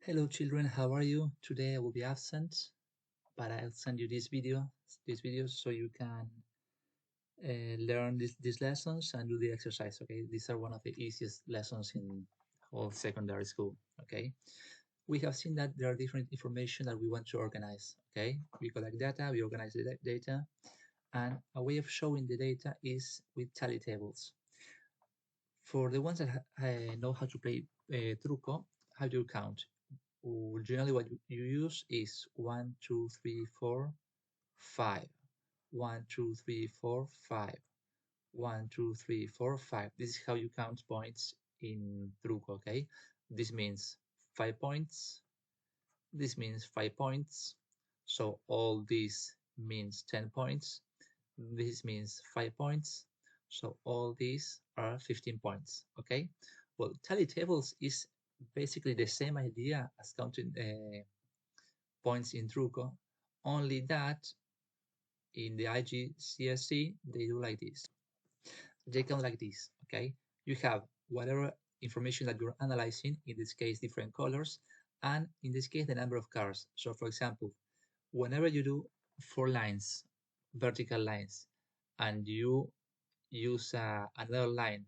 Hello children, how are you? Today I will be absent, but I'll send you this video so you can learn these lessons and do the exercise, okay? These are one of the easiest lessons in whole secondary school, okay? We have seen that there are different information that we want to organize, okay? We collect data, we organize the data, and a way of showing the data is with tally tables. For the ones that know how to play truco, how do you count? Generally what you use is 1, 2, 3, 4, 5. 1, 2, 3, 4, 5. 1, 2, 3, 4, 5. This is how you count points in truco, okay? This means 5 points. This means 5 points. So all this means 10 points. This means 5 points. So all these are 15 points, okay? Well, tally tables is basically the same idea as counting points in truco, only that in the IGCSE they do like this. They count like this, okay? You have whatever information that you're analyzing, in this case different colors, and in this case the number of cars. So for example, whenever you do 4 lines, vertical lines, and you use another line,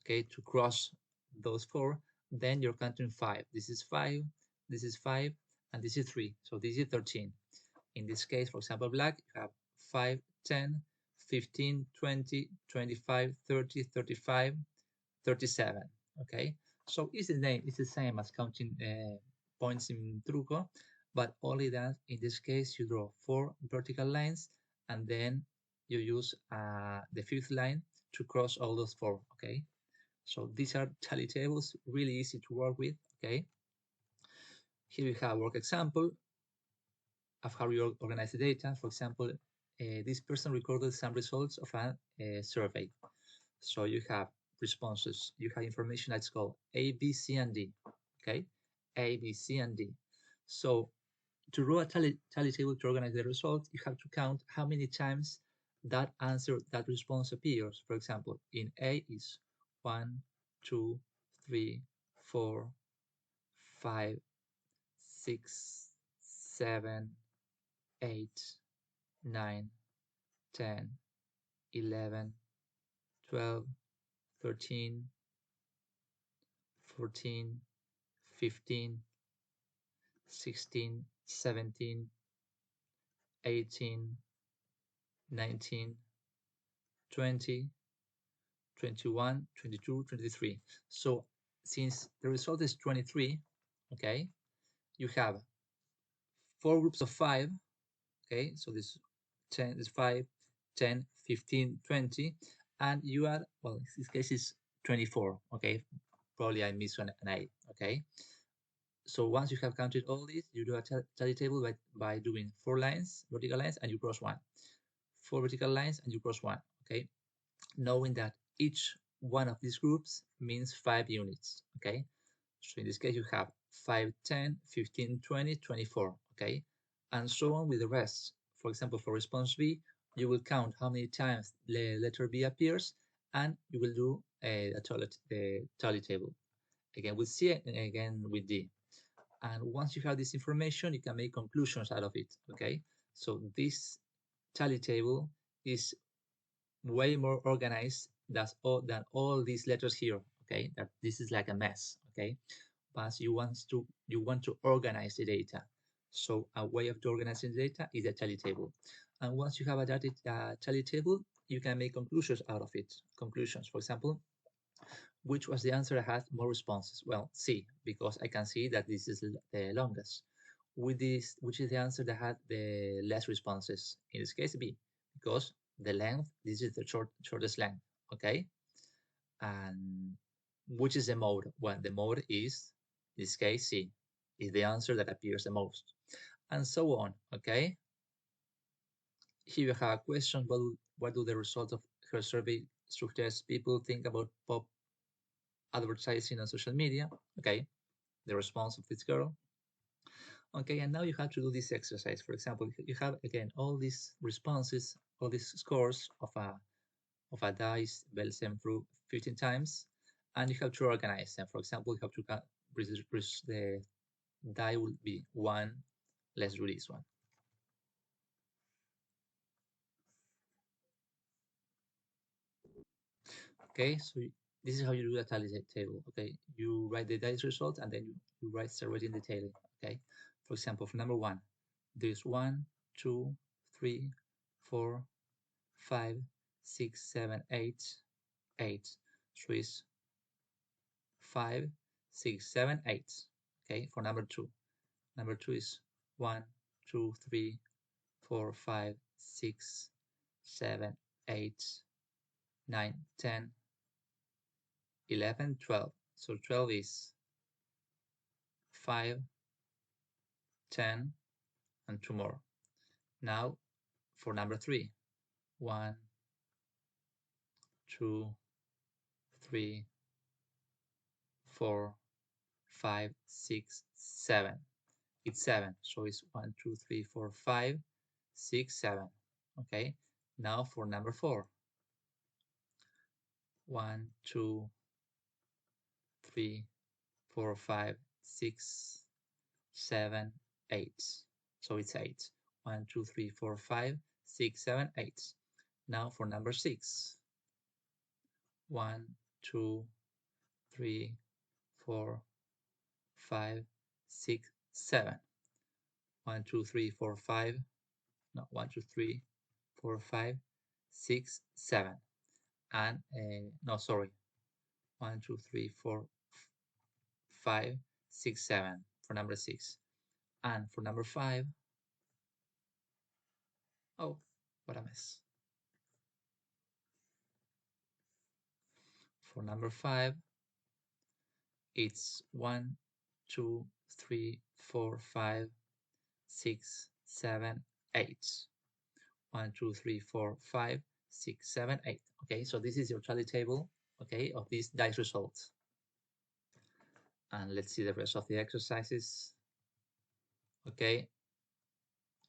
okay, to cross those 4, then you're counting 5. This is 5, this is 5, and this is 3. So this is 13. In this case, for example, black, you have 5, 10, 15, 20, 25, 30, 35, 37. Okay, so it's the same as counting points in truco, but only that in this case you draw 4 vertical lines and then you use the 5th line to cross all those 4. Okay, so these are tally tables, really easy to work with. Okay, here we have a work example of how you organize the data. For example, this person recorded some results of a survey. So you have responses, you have information that's called A, B, C, and D. Okay, A, B, C, and D. So to draw a tally table to organize the result, you have to count how many times that answer, that response appears. For example, in A is 1, 2, 3, 4, 5, 6, 7, 8, 9, 10, 11, 12, 13, 14, 15, 16, 17, 18, 19, 20, 21, 22, 23. So since the result is 23, okay, you have 4 groups of 5, okay, so this 10 is 5, 10, 15, 20, and you add, well, in this case is 24, okay, probably I missed an 8, okay. So once you have counted all these, you do a tally table by doing 4 lines, vertical lines, and you cross 1. 4 vertical lines and you cross 1, okay, knowing that each one of these groups means 5 units, okay. So in this case you have 5, 10, 15, 20, 24, okay, and so on with the rest. For example, for response B, you will count how many times the letter B appears, and you will do the tally table. Again with C and again with D. And once you have this information, you can make conclusions out of it, okay. So this tally table is way more organized than all these letters here, okay. That this is like a mess, okay. But you want to organize the data. So a way of organizing the data is a tally table. And once you have a tally table, you can make conclusions out of it. Conclusions, for example, which was the answer that had more responses? Well, C, because I can see that this is the longest. With this, which is the answer that had the less responses? In this case, B, because the length, this is the shortest length, okay? And which is the mode? Well, the mode is, in this case, C, is the answer that appears the most, and so on, okay? Here you have a question, what do the results of her survey suggest people think about pop advertising on social media? Okay, the response of this girl. Okay, and now you have to do this exercise. For example, you have again all these responses, all these scores of a dice Belsen through 15 times, and you have to organize them. For example, you have to the die will be 1. Let's do this one. Okay, so this is how you do a tally table. Okay, you write the dice result and then you start writing the table. Okay, for example, for number 1, there's 1, 2, 3, 4, 5, 6, 7, 8, 8. So it's 5, 6, 7, 8. Okay, for number 2. Number 2 is 1, 2, 3, 4, 5, 6, 7, 8, 9, 10, 11, 12. So 12 is 5, 10, and 2 more. Now for number 3, 1, 2, 3, 4, 5, 6, 7. It's 7. So it's 1, 2, 3, 4, 5, 6, 7. Okay. Now for number 4, 1, 2, 3, 4, 5, 6, 7, 8. So it's 8. 1, 2, 3, 4, 5, 6, 7, 8. Now for number 6, 1, 2, 3, 4, 5, 6, 7. 1, 2, 3, 4, 5. No, 1, 2, 3, 4, 5, 6, 7. And no, sorry. 1, 2, 3, 4, 5, 6, 7 for number 6. And for number 5, oh, what a mess. For number 5, it's 1, 2, 3, 4, 5, 6, 7, 8. 1, 2, 3, 4, 5, 6, 7, 8. Okay, so this is your tally table, okay, of these dice results. And let's see the rest of the exercises. Okay,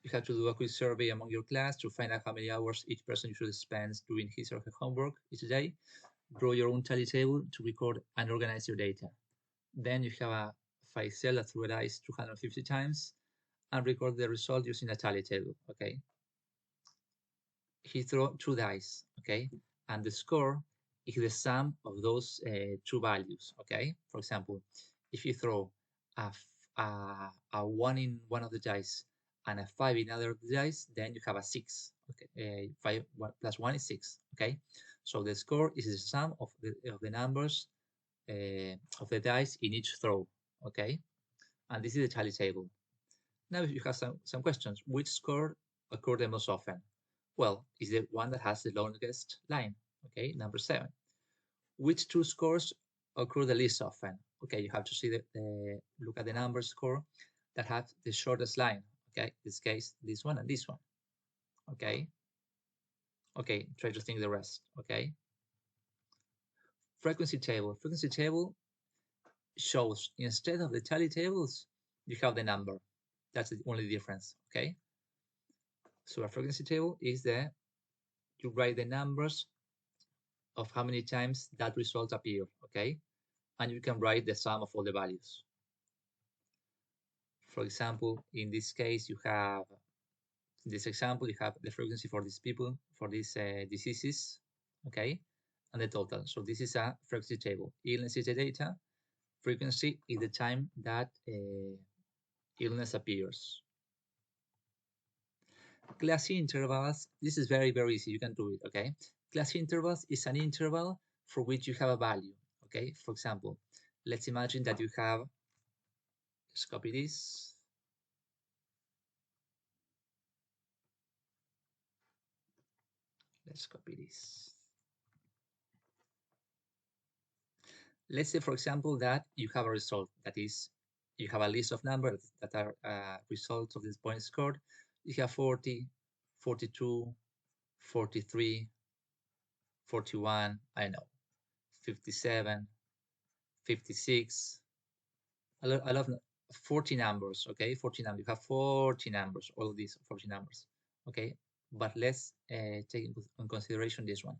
you have to do a quick survey among your class to find out how many hours each person usually spends doing his or her homework each day. Draw your own tally table to record and organize your data. Then you have a Faisal that threw a dice 250 times and record the result using a tally table. Okay, he threw 2 dice. Okay, and the score is the sum of those 2 values. Okay, for example, if you throw a 1 in one of the dice and a 5 in other dice, then you have a 6. Okay, 5 plus 1 is 6. Okay, so the score is the sum of the numbers of the dice in each throw. Okay, and this is the tally table. Now you have some questions. Which score occurred the most often? Well, it's the one that has the longest line. Okay, number 7. Which 2 scores occur the least often? Okay, you have to see look at the number score that have the shortest line. Okay, in this case, this one and this one. Okay. Okay, try to think the rest. Okay. Frequency table. Frequency table shows instead of the tally tables, you have the number. That's the only difference. Okay. So a frequency table is you write the numbers of how many times that result appear. Okay. And you can write the sum of all the values. For example, in this case, you have, in this example, you have the frequency for these people, for these diseases, okay, and the total. So this is a frequency table. Illness is the data. Frequency is the time that illness appears. Class intervals, this is very, very easy. You can do it, okay? Class intervals is an interval for which you have a value, okay? For example, let's imagine that you have, let's copy this. Let's copy this. Let's say, for example, that you have a result that is, you have a list of numbers that are results of this point scored. You have 40, 42, 43, 41, I don't know, 57, 56. I love 40 numbers, okay? 40 numbers. You have 40 numbers, all of these 40 numbers, okay? But let's take in consideration this one.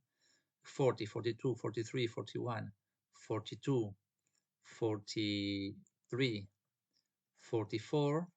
40, 42, 43, 41, 42, 40, 3, 44,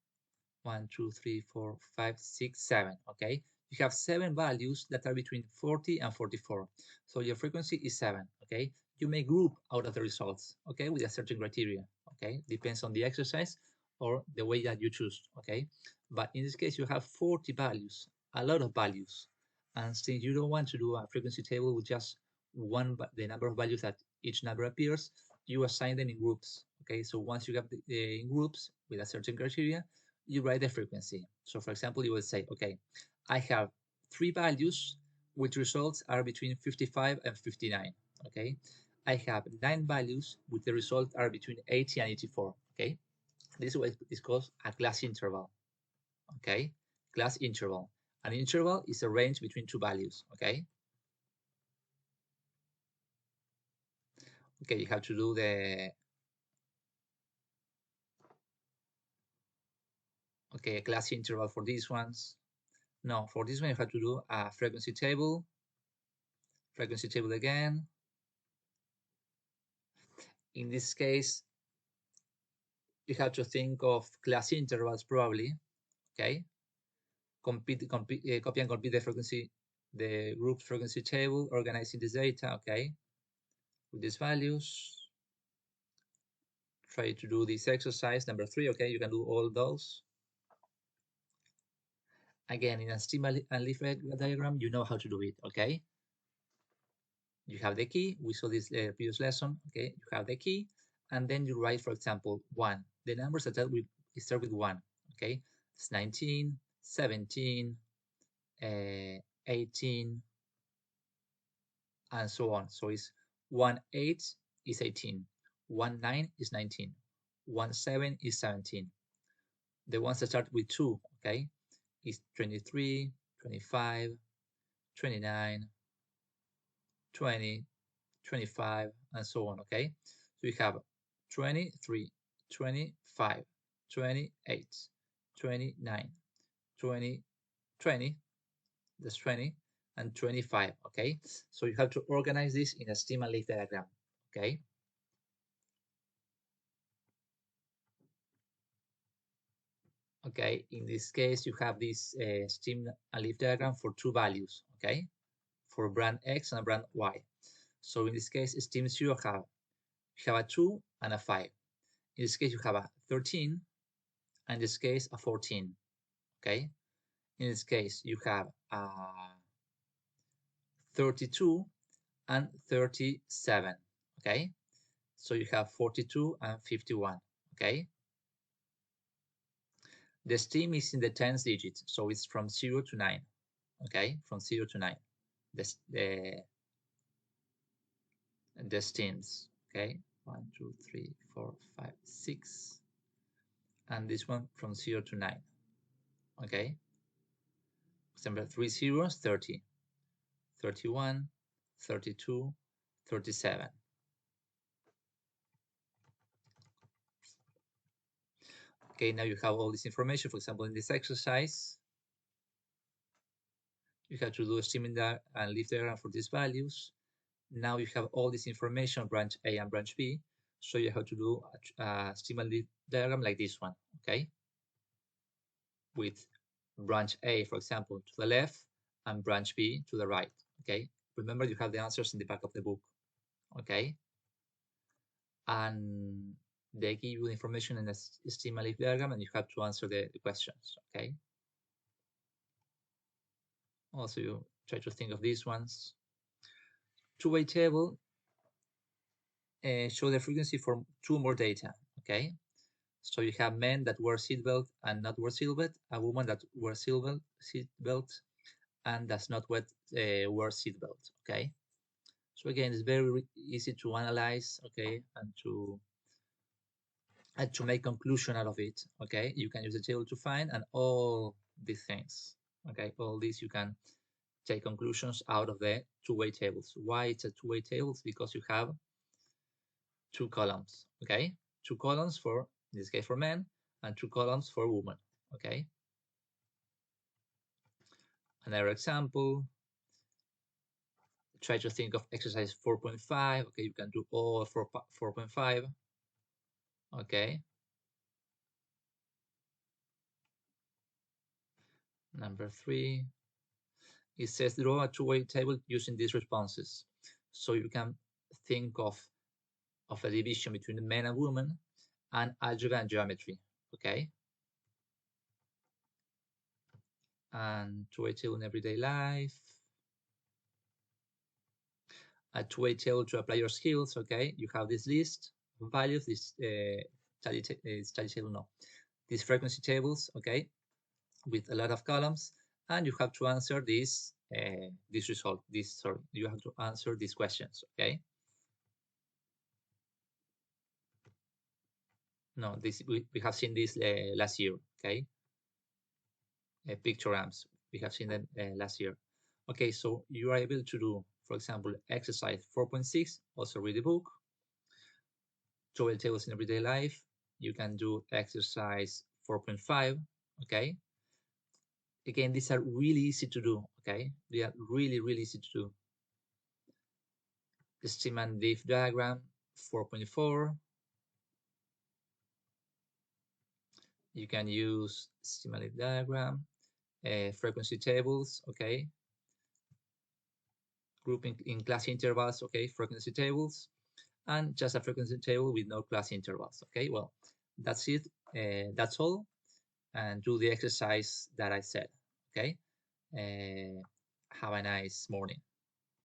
1, 2, 3, 4, 5, 6, 7. Okay, you have 7 values that are between 40 and 44. So your frequency is 7. Okay, you may group out of the results. Okay, with a certain criteria. Okay, depends on the exercise or the way that you choose. Okay, but in this case, you have 40 values, a lot of values. And since you don't want to do a frequency table with just the number of values that each number appears, you assign them in groups. Okay, so once you have in groups with a certain criteria, you write the frequency. So for example, you will say, okay, I have 3 values which results are between 55 and 59. Okay, I have 9 values with the results are between 80 and 84. Okay, this is called a class interval. Okay, class interval. An interval is a range between 2 values. Okay. Okay, you have to do a class interval for these ones. No, for this one you have to do a frequency table again. In this case, you have to think of class intervals probably. Okay, copy and complete the group frequency table, organizing this data. Okay, with these values. Try to do this exercise number 3. Okay, you can do all those. Again, in a schema and leaf diagram, you know how to do it. Okay, you have the key. We saw this previous lesson. Okay, you have the key, and then you write, for example, 1. The numbers that start with 1. Okay, it's 19, 17, 18, and so on. So it's 1, 8 is 18, 1, 9 is 19, 1, 7 is 17. The ones that start with 2, okay, is 23, 25, 29, 20, 25, and so on. Okay, so we have 23, 25, 28, 29, 20, 20, that's 20, and 25. Okay, so you have to organize this in a stem and leaf diagram. Okay, in this case you have this stem and leaf diagram for 2 values. Okay, for brand X and brand Y. So in this case, stem 0 have a 2 and a 5. In this case, you have a 13, and in this case, a 14. Okay, in this case, you have a 32 and 37. Okay, so you have 42 and 51. Okay, the stem is in the tens digits, so it's from 0 to 9. Okay, from 0 to 9. The stems. Okay, 1, 2, 3, 4, 5, 6, and this one from 0 to 9. Okay, number 3 zeros, 30, 31, 32, 37. Okay, now you have all this information. For example, in this exercise, you have to do a stem and leaf diagram for these values. Now you have all this information, branch A and branch B. So you have to do a stem and leaf diagram like this one. Okay, with branch A, for example, to the left and branch B to the right. Okay, remember you have the answers in the back of the book. Okay, and they give you information in a stem and leaf diagram, and you have to answer the questions. Okay, also you try to think of these ones. Two-way table show the frequency for 2 more data. Okay, so you have men that wear seatbelt and not wear seatbelt, a woman that wears seatbelt and does not wear seatbelt. Okay, so again, it's very easy to analyze. Okay, and to make conclusion out of it. Okay, you can use the table to find and all these things. Okay, all these you can take conclusions out of the two-way tables. Why it's a two-way tables? Because you have 2 columns. Okay, 2 columns for, in this case, for men, and 2 columns for women. Okay, another example. Try to think of exercise 4.5. Okay, you can do all 4.5. Okay, Number 3, it says draw a two-way table using these responses. So you can think of a division between men and women and algebra and geometry, okay? And two-way table in everyday life, a two-way table to apply your skills, okay? You have this list of values, this study table, no, these frequency tables, okay, with a lot of columns, and you have to answer this you have to answer these questions, okay? No, this we have seen this last year, okay? Pictograms, we have seen them last year. Okay, so you are able to do, for example, exercise 4.6, also read the book. Two-way tables in everyday life, you can do exercise 4.5, okay? Again, these are really easy to do, okay? They are really, really easy to do. The stem and leaf diagram, 4.4. You can use stem and leaf diagram, frequency tables, okay? Grouping in class intervals, okay? Frequency tables, and just a frequency table with no class intervals, okay? Well, that's it. That's all. And do the exercise that I said, okay? Have a nice morning.